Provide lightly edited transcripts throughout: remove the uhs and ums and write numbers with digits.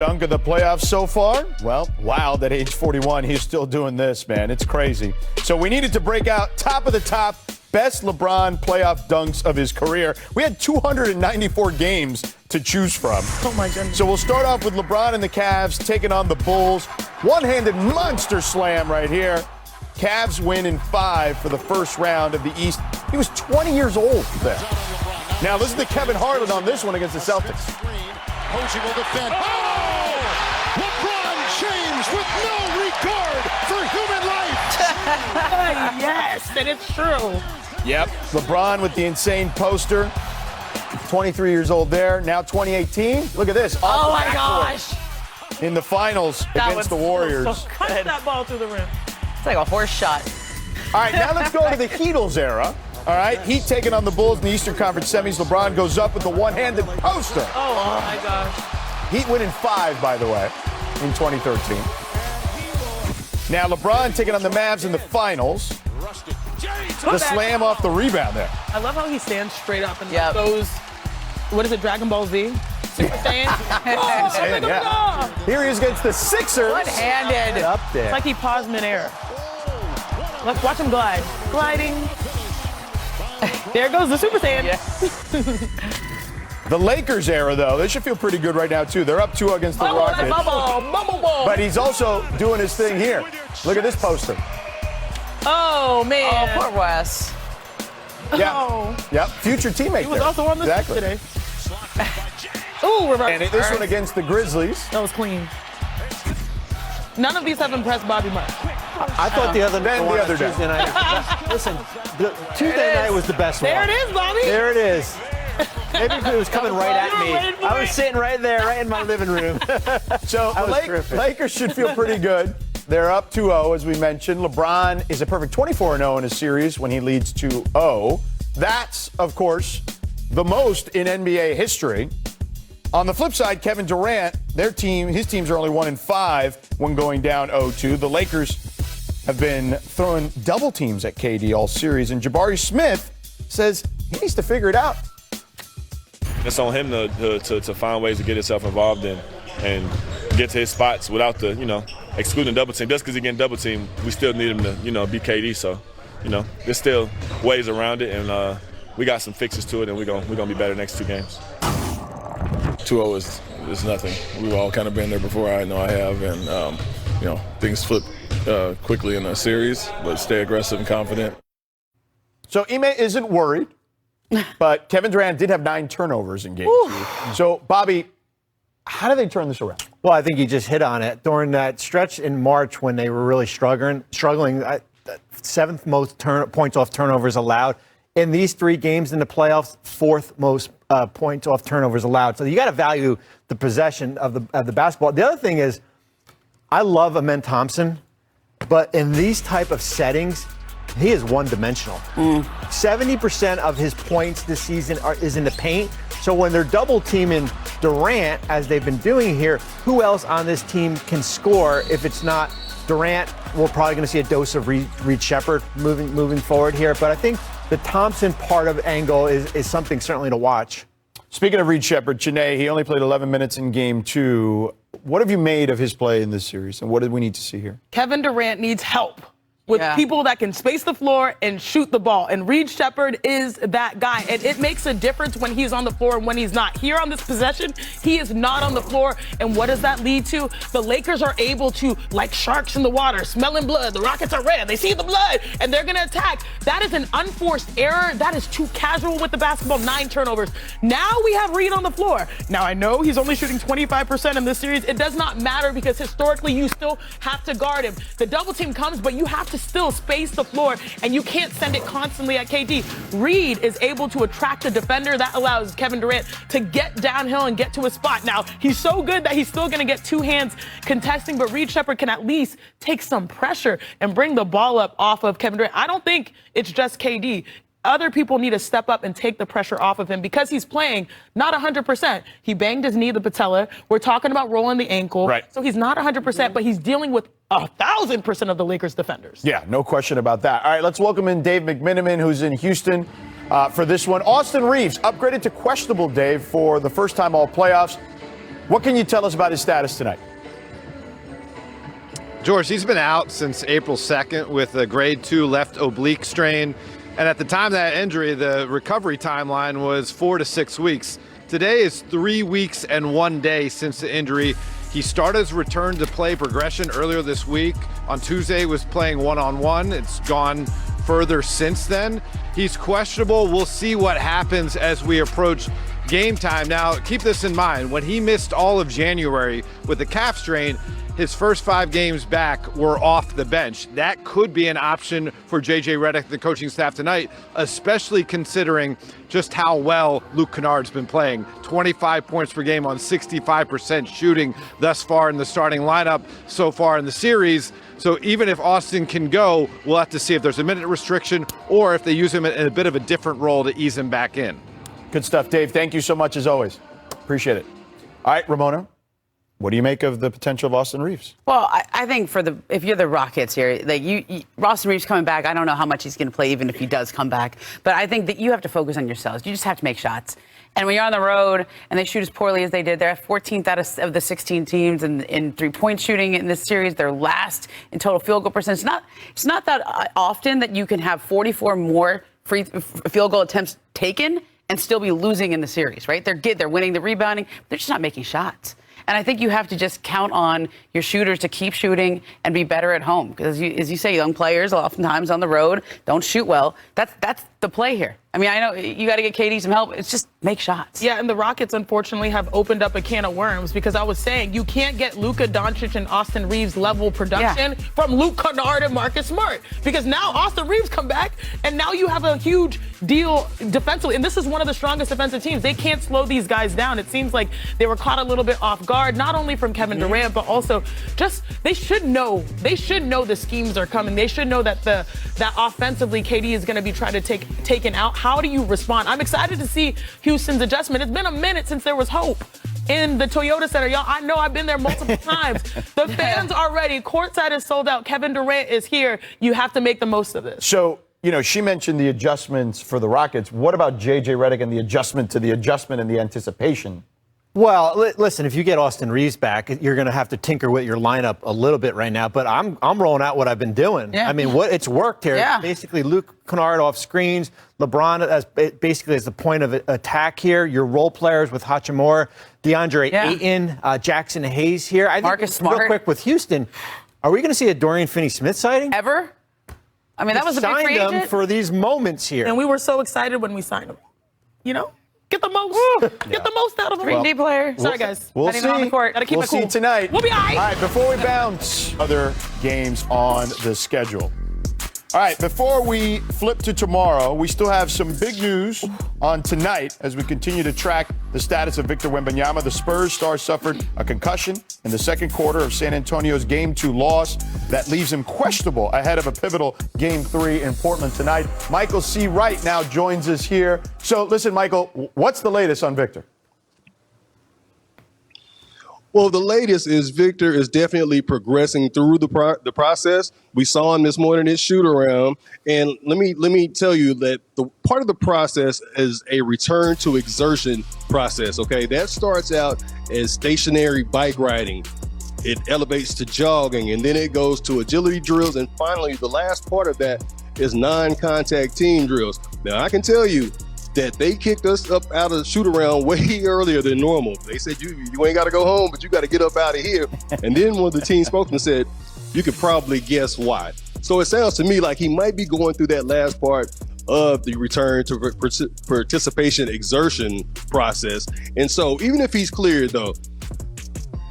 Dunk of the playoffs so far? Well, wow, at age 41, he's still doing this, man. It's crazy. So we needed to break out top of the top, best LeBron playoff dunks of his career. We had 294 games to choose from. Oh, my goodness. So we'll start off with LeBron and the Cavs taking on the Bulls. One-handed monster slam right here. Cavs win in 5 for the first round of the East. He was 20 years old then. Now listen to Kevin Harlan on this one against the Celtics. Posey will defend. Oh! LeBron James with no regard for human life. Yes, and it's true. Yep. LeBron with the insane poster. 23 years old there. Now 2018. Look at this. Oh, my gosh. In the finals against the Warriors. So punch that ball through the rim. It's like a horse shot. All right, now let's go to the Heatles era. All right, Heat taking on the Bulls in the Eastern Conference semis. LeBron goes up with the one-handed poster. Oh, my gosh. Heat win in 5, by the way, in 2013. Now LeBron taking on the Mavs in the finals. The slam off the rebound there. I love how he stands straight up and Yep. goes, what is it, Dragon Ball Z? Super Saiyan? Yeah. Here he is against the Sixers. One-handed. Up there. It's like he paused midair. Let's watch him glide. Gliding. There goes the Super Saiyan. The Lakers era, though, they should feel pretty good right now, too. They're up 2 against the Rockets. Bubble ball. But he's also doing his thing here. Look at this poster. Oh, man. Oh, poor Wes. Yeah. Oh. Yep. Future teammate. He was there. also on the exactly. today. Ooh, reverse. And this one against the Grizzlies. That was clean. None of these have impressed Bobby Marks. I thought the other Then one the on other day. Tuesday night. Listen, the Tuesday night was the best There one. it is, Bobby. There it is. Maybe if it was coming right at You were waiting me. for I it. was sitting right there, right in my living room. So That was the terrific. Lakers should feel pretty good. They're up 2-0, as we mentioned. LeBron is a perfect 24-0 in a series when he leads 2-0. That's, of course, the most in NBA history. On the flip side, Kevin Durant, his teams are only 1-5 when going down 0-2. The Lakers have been throwing double teams at KD all series, and Jabari Smith says he needs to figure it out. It's on him to find ways to get himself involved in and get to his spots without excluding double team. Just because he's getting double team, we still need him to, be KD. So, there's still ways around it, and we got some fixes to it, and we're gonna be better next 2 games. 2-0 is nothing. We've all kind of been there before. I know I have, and things flip quickly in a series, but stay aggressive and confident. So Ime isn't worried, but Kevin Durant did have 9 turnovers in game 2. So, Bobby, how do they turn this around? Well, I think you just hit on it. During that stretch in March when they were really struggling, 7th most points off turnovers allowed. In these 3 games in the playoffs, 4th most points off turnovers allowed. So you got to value the possession of the basketball. The other thing is, I love Amen Thompson, but in these type of settings, he is one-dimensional. 70% of his points this season is in the paint. So when they're double-teaming Durant, as they've been doing here, who else on this team can score if it's not Durant? We're probably going to see a dose of Reed Shepherd moving forward here. But I think the Thompson part of angle is something certainly to watch. Speaking of Reed Shepherd, Chene, he only played 11 minutes in game 2. What have you made of his play in this series, and what did we need to see here? Kevin Durant needs help with people that can space the floor and shoot the ball. And Reed Shepherd is that guy. And it makes a difference when he's on the floor and when he's not. Here on this possession, he is not on the floor. And what does that lead to? The Lakers are able to, like sharks in the water, smelling blood. The Rockets are red. They see the blood, and they're going to attack. That is an unforced error. That is too casual with the basketball. 9 turnovers. Now we have Reed on the floor. Now, I know he's only shooting 25% in this series. It does not matter because historically, you still have to guard him. The double team comes, but you have to still space the floor, and you can't send it constantly at KD. Reed is able to attract a defender that allows Kevin Durant to get downhill and get to a spot. Now, he's so good that he's still going to get 2 hands contesting, but Reed Shepherd can at least take some pressure and bring the ball up off of Kevin Durant. I don't think it's just KD. Other people need to step up and take the pressure off of him because he's playing not 100%. He banged his knee, the patella. We're talking about rolling the ankle. Right. So he's not 100%, but he's dealing with 1,000% of the Lakers defenders. Yeah, no question about that. All right, let's welcome in Dave McMiniman, who's in Houston for this one. Austin Reaves upgraded to questionable, Dave, for the first time all playoffs. What can you tell us about his status tonight? George, he's been out since April 2nd with a grade 2 left oblique strain. And at the time of that injury, the recovery timeline was 4 to 6 weeks. Today is 3 weeks and 1 day since the injury. He started his return to play progression earlier this week. On Tuesday, was playing one-on-one. It's gone further since then. He's questionable. We'll see what happens as we approach game time. Now, keep this in mind. When he missed all of January with the calf strain, his first 5 games back were off the bench. That could be an option for J.J. Redick, the coaching staff tonight, especially considering just how well Luke Kennard's been playing. 25 points per game on 65% shooting thus far in the starting lineup so far in the series. So even if Austin can go, we'll have to see if there's a minute restriction or if they use him in a bit of a different role to ease him back in. Good stuff, Dave. Thank you so much as always. Appreciate it. All right, Ramona. What do you make of the potential of Austin Reaves? Well, I think if you're the Rockets here, like Austin Reaves coming back, I don't know how much he's going to play, even if he does come back. But I think that you have to focus on yourselves. You just have to make shots. And when you're on the road and they shoot as poorly as they did, they're 14th out of the 16 teams in three-point shooting in this series. They're last in total field goal percentage. It's not that often that you can have 44 more field goal attempts taken and still be losing in the series, right? They're good. They're winning the rebounding. They're just not making shots. And I think you have to just count on your shooters to keep shooting and be better at home. Because as you say, young players oftentimes on the road don't shoot well. That's the play here. I mean, I know you got to get KD some help. It's just make shots. Yeah, and the Rockets, unfortunately, have opened up a can of worms because I was saying you can't get Luka Doncic and Austin Reaves level production from Luke Kennard and Marcus Smart because now Austin Reaves come back and now you have a huge deal defensively. And this is one of the strongest defensive teams. They can't slow these guys down. It seems like they were caught a little bit off guard, not only from Kevin Durant, but also just they should know the schemes are coming. They should know that that offensively KD is going to be trying to taken out. How do you respond? I'm excited to see Houston's adjustment. It's been a minute since there was hope in the Toyota Center. Y'all, I know I've been there multiple times. The fans are ready. Courtside is sold out. Kevin Durant is here. You have to make the most of this. So, she mentioned the adjustments for the Rockets. What about J.J. Redick and the adjustment to the adjustment and the anticipation? Well, listen, if you get Austin Reaves back, you're going to have to tinker with your lineup a little bit right now. But I'm rolling out what I've been doing. Yeah. I mean, it's worked here. Yeah. Basically, Luke Kennard off screens, LeBron as the point of attack here. Your role players with Hachimura, DeAndre Ayton, Jackson Hayes here. I think Marcus Smart. Real quick with Houston, are we going to see a Dorian Finney-Smith sighting? Ever? I mean, that was a big free agent. Signed him for these moments here. And we were so excited when we signed him. Get the most. Get the most out of him. 3D player. Sorry, guys. We'll Not even on the court. Gotta keep we'll it cool. see tonight. We'll be all right. All right, before we bounce, other games on the schedule. All right, before we flip to tomorrow, we still have some big news on tonight as we continue to track the status of Victor Wembanyama. The Spurs star suffered a concussion in the second quarter of San Antonio's Game 2 loss. That leaves him questionable ahead of a pivotal Game 3 in Portland tonight. Michael C. Wright now joins us here. So listen, Michael, what's the latest on Victor? Well, the latest is Victor is definitely progressing through the process. We saw him this morning at shoot around, and let me tell you that the part of the process is a return to exertion process. Okay, that starts out as stationary bike riding. It elevates to jogging, and then it goes to agility drills, and finally, the last part of that is non-contact team drills. Now, I can tell you that they kicked us up out of shoot around way earlier than normal. They said, you ain't got to go home, but you got to get up out of here. And then one of the team spokesmen said, you could probably guess why. So it sounds to me like he might be going through that last part of the return to participation exertion process. And so even if he's cleared, though,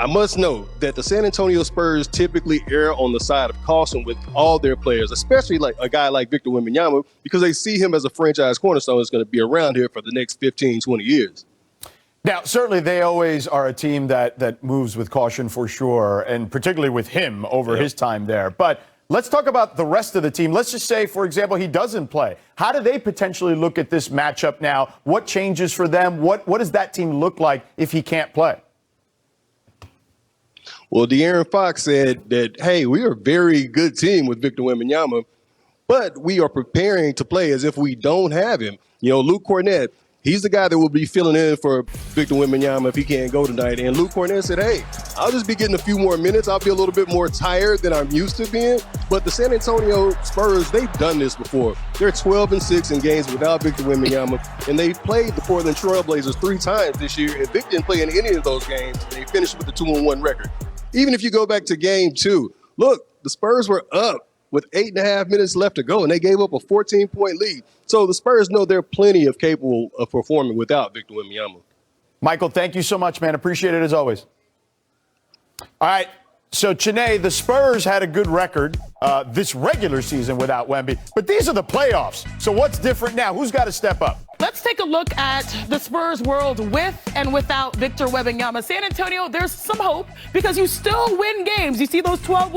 I must note that the San Antonio Spurs typically err on the side of caution with all their players, especially like a guy like Victor Wembanyama, because they see him as a franchise cornerstone that's going to be around here for the next 15, 20 years. Now, certainly they always are a team that moves with caution for sure, and particularly with him over his time there. But let's talk about the rest of the team. Let's just say, for example, he doesn't play. How do they potentially look at this matchup now? What changes for them? What does that team look like if he can't play? Well, De'Aaron Fox said that, hey, we are a very good team with Victor Wembanyama, but we are preparing to play as if we don't have him. Luke Cornett, He's the guy that will be filling in for Victor Wembanyama if he can't go tonight. And Luke Cornett said, hey, I'll just be getting a few more minutes. I'll be a little bit more tired than I'm used to being. But the San Antonio Spurs, they've done this before. They're 12-6 in games without Victor Wembanyama. And they played the Portland Trail Blazers 3 times this year. And Victor didn't play in any of those games. They finished with a 2-1 record. Even if you go back to game 2, look, the Spurs were up with 8.5 minutes left to go, and they gave up a 14-point lead. So the Spurs know they're plenty of capable of performing without Victor Wembanyama. Michael, thank you so much, man. Appreciate it as always. All right. So, Chiney, the Spurs had a good record this regular season without Wemby, but these are the playoffs. So what's different now? Who's got to step up? Let's take a look at the Spurs world with and without Victor Wembanyama. San Antonio, there's some hope because you still win games. You see those 12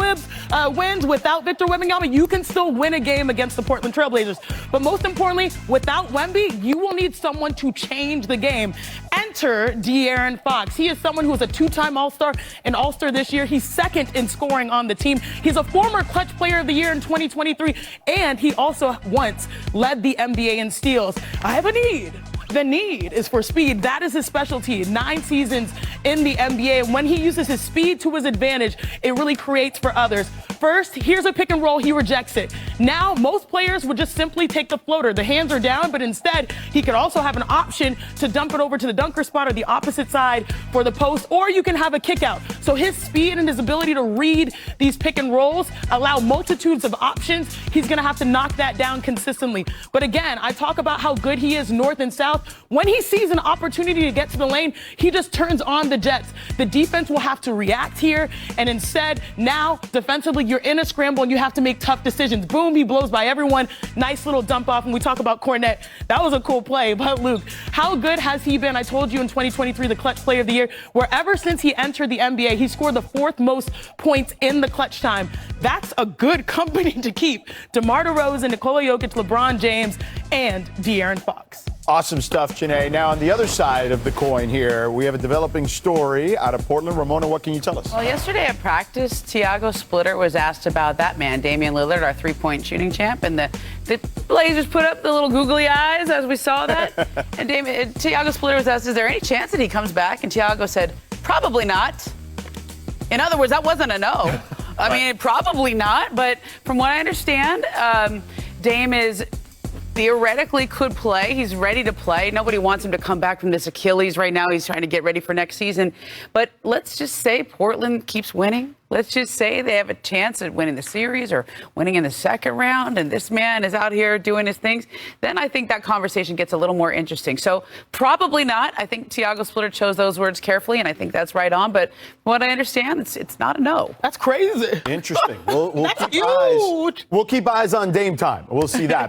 wins without Victor Wembanyama, you can still win a game against the Portland Trail Blazers. But most importantly, without Wemby, you will need someone to change the game. Enter De'Aaron Fox. He is someone who is a 2-time All-Star, an All-Star this year. He's second in scoring on the team. He's a former Clutch Player of the Year in 2023, and he also once led the NBA in steals. I have a need. The need is for speed. That is his specialty. 9 seasons in the NBA. And when he uses his speed to his advantage, it really creates for others. First, here's a pick and roll. He rejects it. Now, most players would just simply take the floater. The hands are down, but instead, he could also have an option to dump it over to the dunker spot or the opposite side for the post, or you can have a kick out. So his speed and his ability to read these pick and rolls allow multitudes of options. He's going to have to knock that down consistently. But again, I talk about how good he is north and south. When he sees an opportunity to get to the lane, he just turns on the jets. The defense will have to react here, and instead, now, defensively, you're in a scramble and you have to make tough decisions. Boom, he blows by everyone. Nice little dump off, and we talk about Cornett. That was a cool play, but Luke, how good has he been? I told you in 2023, the Clutch Player of the Year, where ever since he entered the NBA, he scored the 4th most points in the clutch time. That's a good company to keep. DeMar DeRozan, Nikola Jokic, LeBron James, and De'Aaron Fox. Awesome stuff, Chiney. Now, on the other side of the coin here, we have a developing story out of Portland. Ramona, what can you tell us? Well, yesterday at practice, Tiago Splitter was asked about that man, Damian Lillard, our 3-point shooting champ, and the Blazers put up the little googly eyes as we saw that. And Tiago Splitter was asked, is there any chance that he comes back? And Tiago said, probably not. In other words, that wasn't a no. I mean, probably not. But from what I understand, Dame is theoretically could play. He's ready to play. Nobody wants him to come back from this Achilles right now. He's trying to get ready for next season. But let's just say Portland keeps winning. Let's just say they have a chance at winning the series or winning in the second round, and this man is out here doing his things. Then I think that conversation gets a little more interesting. So probably not. I think Tiago Splitter chose those words carefully, and I think that's right on. But from what I understand, it's not a no. That's crazy. Interesting. We'll That's keep huge. We'll keep eyes on Dame time. We'll see that.